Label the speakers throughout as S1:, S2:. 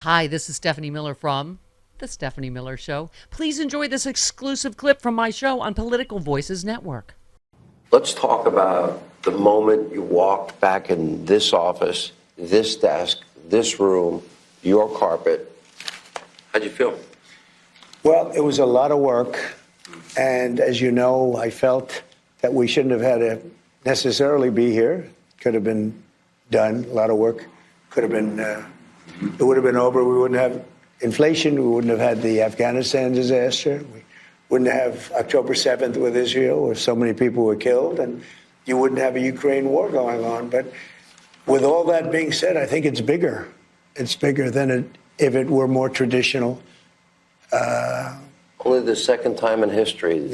S1: Hi, this is Stephanie Miller from The Stephanie Miller Show. Please enjoy this exclusive clip from my show on Political Voices Network.
S2: Let's talk about the moment you walked back in this office, this desk, this room, your carpet. How'd you feel?
S3: Well, it was a lot of work. And as you know, I felt that we shouldn't have had to necessarily be here. Could have been done. A lot of work could have been, it would have been over. We wouldn't have inflation. We wouldn't have had the Afghanistan disaster. We wouldn't have October 7th with Israel, where so many people were killed. And you wouldn't have a Ukraine war going on. But with all that being said, I think it's bigger. It's bigger than if it were more traditional.
S2: Only the second time in history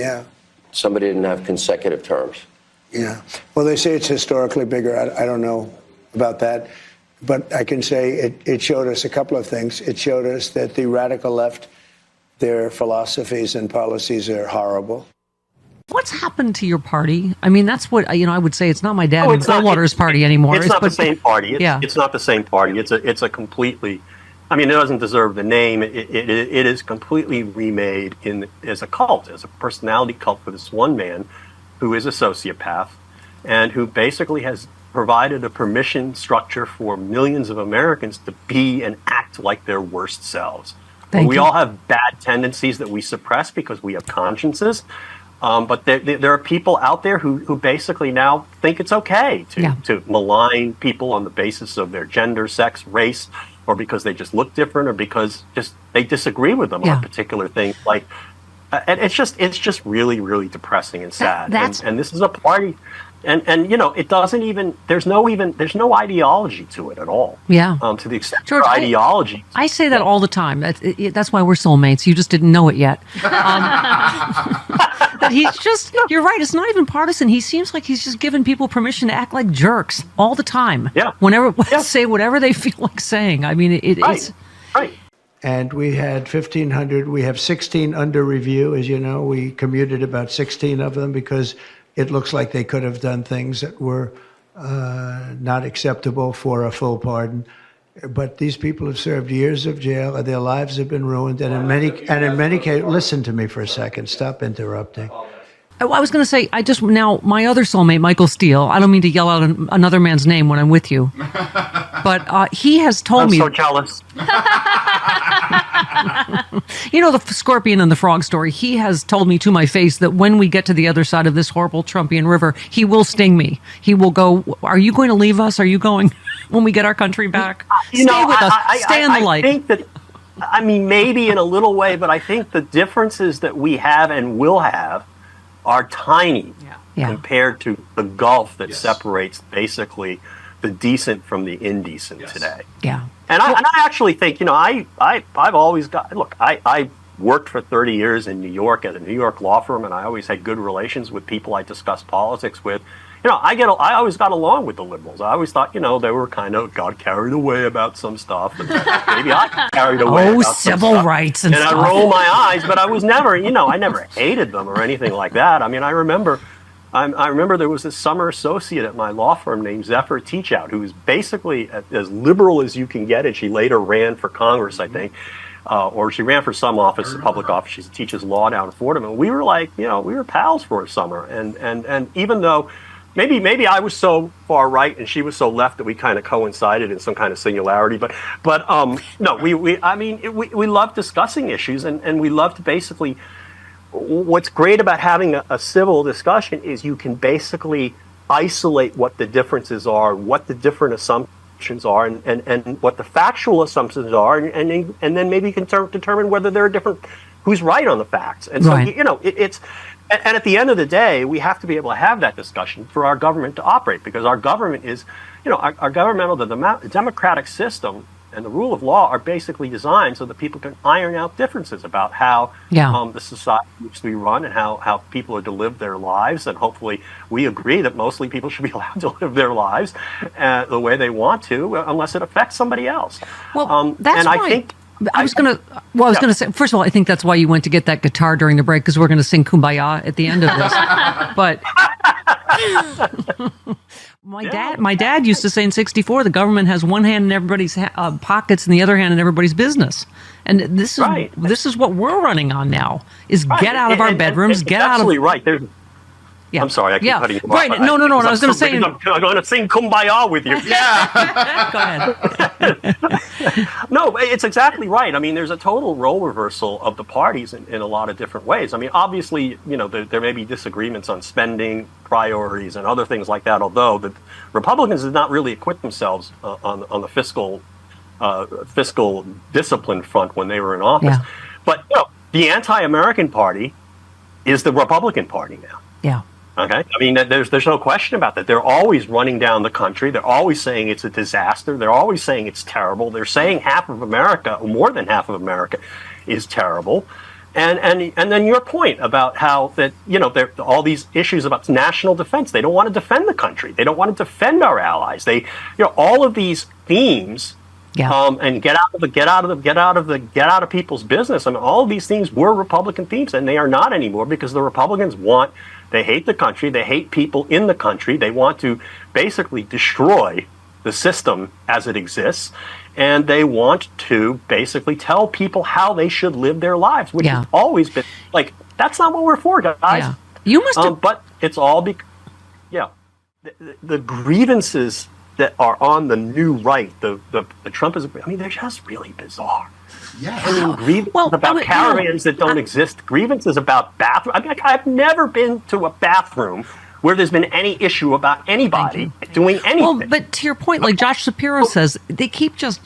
S2: somebody didn't have consecutive terms.
S3: Yeah. Well, they say it's historically bigger. I don't know about that. But I can say it showed us a couple of things. It showed us that the radical left, their philosophies and policies are horrible.
S1: What's happened to your party? I mean, that's what, I would say it's not my dad and Goldwater's party anymore.
S4: It's not the same party. It's not the same party. It's a completely, I mean, it doesn't deserve the name. It is completely remade as a cult, as a personality cult for this one man who is a sociopath and who basically has provided a permission structure for millions of Americans to be and act like their worst selves. We all have bad tendencies that we suppress because we have consciences. But there are people out there who basically now think it's okay to malign people on the basis of their gender, sex, race, or because they just look different, or because just they disagree with them on particular things. Like, and it's just really, really depressing and sad. And this is a party, and it doesn't even there's no ideology to it at all. Yeah. To the extent George, ideology.
S1: I say that all the time. That's why we're soulmates. You just didn't know it yet. He's just, you're right, it's not even partisan. He seems like he's just giving people permission to act like jerks all the time. Yeah. Say whatever they feel like saying. I mean, it's...
S4: Right.
S3: And we had 1,500. We have 16 under review. As you know, we commuted about 16 of them because it looks like they could have done things that were not acceptable for a full pardon. But these people have served years of jail, and their lives have been ruined. And in many cases, listen to me for a second. Stop interrupting.
S1: I was going to say, my other soulmate, Michael Steele, I don't mean to yell out another man's name when I'm with you, but he has told me...
S4: I'm so jealous.
S1: The scorpion and the frog story, he has told me to my face that when we get to the other side of this horrible Trumpian river, he will sting me. He will go, are you going to leave us? Are you going when we get our country back? Stay with us. Stay in the light.
S4: I think that, maybe in a little way, but I think the differences that we have and will have are tiny compared to the gulf that separates basically the decent from the indecent today.
S1: Yeah.
S4: And I actually think, I've always I worked for 30 years in New York at a New York law firm, and I always had good relations with people I discussed politics with. I always got along with the liberals. I always thought, they were kind of got carried away about some stuff. And maybe I got carried away about
S1: civil rights and stuff.
S4: And I roll my eyes, but I was never, I never hated them or anything like that. I mean, I remember there was this summer associate at my law firm named Zephyr Teachout, who was basically as liberal as you can get, and she later ran for Congress, I think. Or she ran for some office, a public office. She teaches law down in Fordham. And we were like, we were pals for a summer. And even though maybe I was so far right and she was so left that we kind of coincided in some kind of singularity. But no, we love discussing issues, and we love to basically. What's great about having a civil discussion is you can basically isolate what the differences are, what the different assumptions are, and what the factual assumptions are, and then maybe you can determine whether there are different, who's right on the facts. And so, it's. And at the end of the day, we have to be able to have that discussion for our government to operate, because our government is, our governmental, the democratic system and the rule of law are basically designed so that people can iron out differences about how the society in which we run and how people are to live their lives. And hopefully we agree that mostly people should be allowed to live their lives the way they want to, unless it affects somebody else.
S1: Well, that's why. I was going to say, first of all, I think that's why you went to get that guitar during the break, because we're going to sing Kumbaya at the end of this. But My dad used to say in '64, the government has one hand in everybody's pockets and the other hand in everybody's business. And this is this is what we're running on now: is get out of our bedrooms, get out of.
S4: Absolutely right. There's. Yeah. I'm sorry, I keep cutting you off.
S1: Right. No. I was going to say.
S4: I'm going to sing Kumbaya with you.
S1: Yeah. Go ahead.
S4: No, it's exactly right. I mean, there's a total role reversal of the parties in a lot of different ways. I mean, obviously, there may be disagreements on spending priorities and other things like that, although the Republicans did not really acquit themselves on the fiscal discipline front when they were in office.
S1: Yeah.
S4: But the anti-American party is the Republican Party now.
S1: Yeah.
S4: Okay. I mean, there's no question about that. They're always running down the country. They're always saying it's a disaster. They're always saying it's terrible. They're saying half of America, or more than half of America, is terrible. And then your point about how that all these issues about national defense. They don't want to defend the country. They don't want to defend our allies. They all of these themes.
S1: Yeah.
S4: And get out of people's business. I mean, all of these themes were Republican themes, and they are not anymore because the Republicans they hate the country, they hate people in the country, they want to basically destroy the system as it exists, and they want to basically tell people how they should live their lives, which has always been like that's not what we're for, guys.
S1: Yeah. You must have,
S4: but it's all the grievances that are on the new right, the Trumpism. I mean, they're just really bizarre.
S5: Yeah.
S4: I mean, grievances about caravans that don't exist. Grievances about bathroom. I mean, I've never been to a bathroom where there's been any issue about anybody doing anything.
S1: Well, but to your point, like Josh Shapiro says, they keep just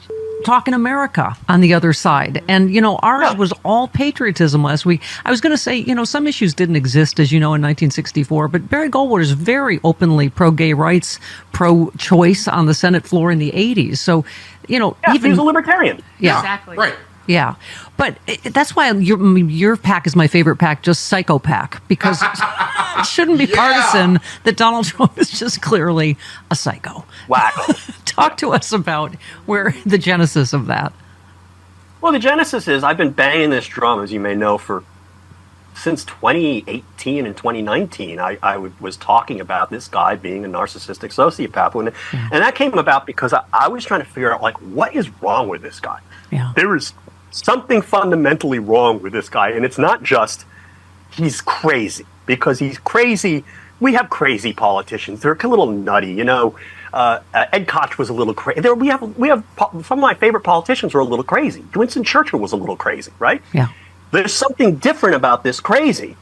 S1: talking America on the other side. And, ours was all patriotism last week. I was going to say, some issues didn't exist, as you know, in 1964, but Barry Goldwater is very openly pro-gay rights, pro-choice on the Senate floor in the 80s. So, even
S4: he's a libertarian.
S1: Yeah.
S5: Exactly. Right.
S1: Yeah. But that's why your pack is my favorite pack, just Psycho Pack, because it shouldn't be partisan that Donald Trump is just clearly a psycho.
S4: Wacko.
S1: Talk to us about where the genesis of that.
S4: Well, the genesis is I've been banging this drum, as you may know, since 2018 and 2019. I was talking about this guy being a narcissistic sociopath. And that came about because I was trying to figure out, what is wrong with this guy?
S1: Yeah.
S4: There is something fundamentally wrong with this guy. And it's not just he's crazy, because he's crazy. We have crazy politicians. They're a little nutty, Ed Koch was a little crazy. We have some of my favorite politicians are a little crazy. Winston Churchill was a little crazy, right?
S1: Yeah.
S4: There's something different about this crazy,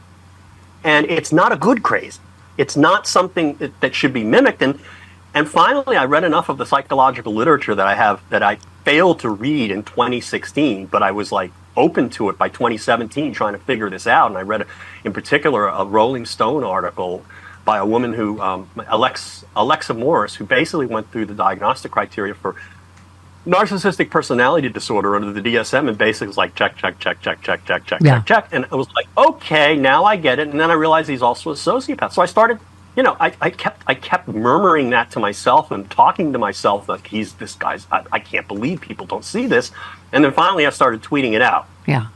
S4: and it's not a good crazy. It's not something that should be mimicked. And finally, I read enough of the psychological literature that I failed to read in 2016, but I was open to it by 2017, trying to figure this out. And I read, in particular, a Rolling Stone article by a woman who, Alexa Morris, who basically went through the diagnostic criteria for narcissistic personality disorder under the DSM, and basically was check. And I was okay, now I get it. And then I realized he's also a sociopath. So I started, I kept murmuring that to myself and talking to myself he's this guy's. I can't believe people don't see this. And then finally, I started tweeting it out.
S1: Yeah.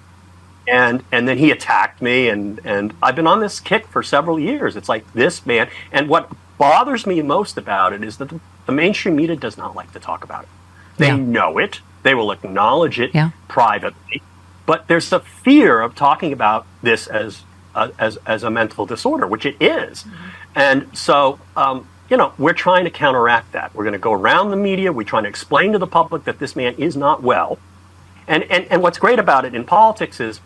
S4: And then he attacked me, and I've been on this kick for several years. It's this man. And what bothers me most about it is that the mainstream media does not like to talk about it. They know it. They will acknowledge it privately. But there's a fear of talking about this as a mental disorder, which it is. Mm-hmm. And so, we're trying to counteract that. We're going to go around the media. We're trying to explain to the public that this man is not well. And what's great about it in politics is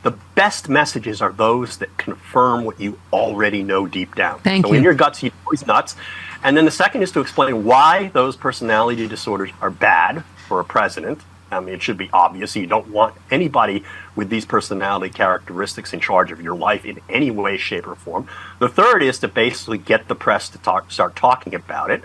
S4: the best messages are those that confirm what you already know deep down.
S1: Thank you.
S4: In your guts, you know he's nuts. And then the second is to explain why those personality disorders are bad for a president. I mean, it should be obvious. You don't want anybody with these personality characteristics in charge of your life in any way, shape, or form. The third is to basically get the press to start talking about it.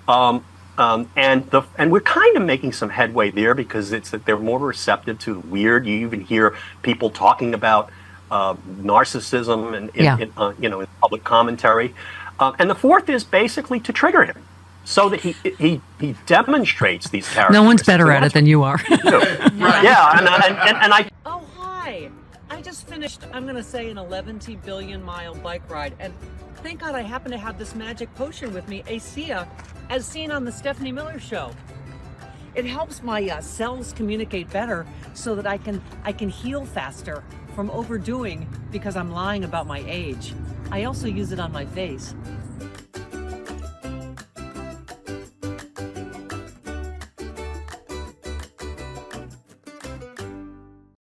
S4: And we're kind of making some headway there, because they're more receptive to the weird. You even hear people talking about narcissism in public commentary. And the fourth is basically to trigger him, so that he demonstrates these characteristics.
S1: No one's better at it than you are.
S4: Yeah, and I.
S6: Oh, hi. I
S1: just finished, I'm going to say, an 11 billion mile bike ride. And thank God I happen to have this magic potion with me, ASEA, as seen on the Stephanie Miller Show. It helps my cells communicate better so that I can heal faster from overdoing because I'm lying about my age. I also use it on my face.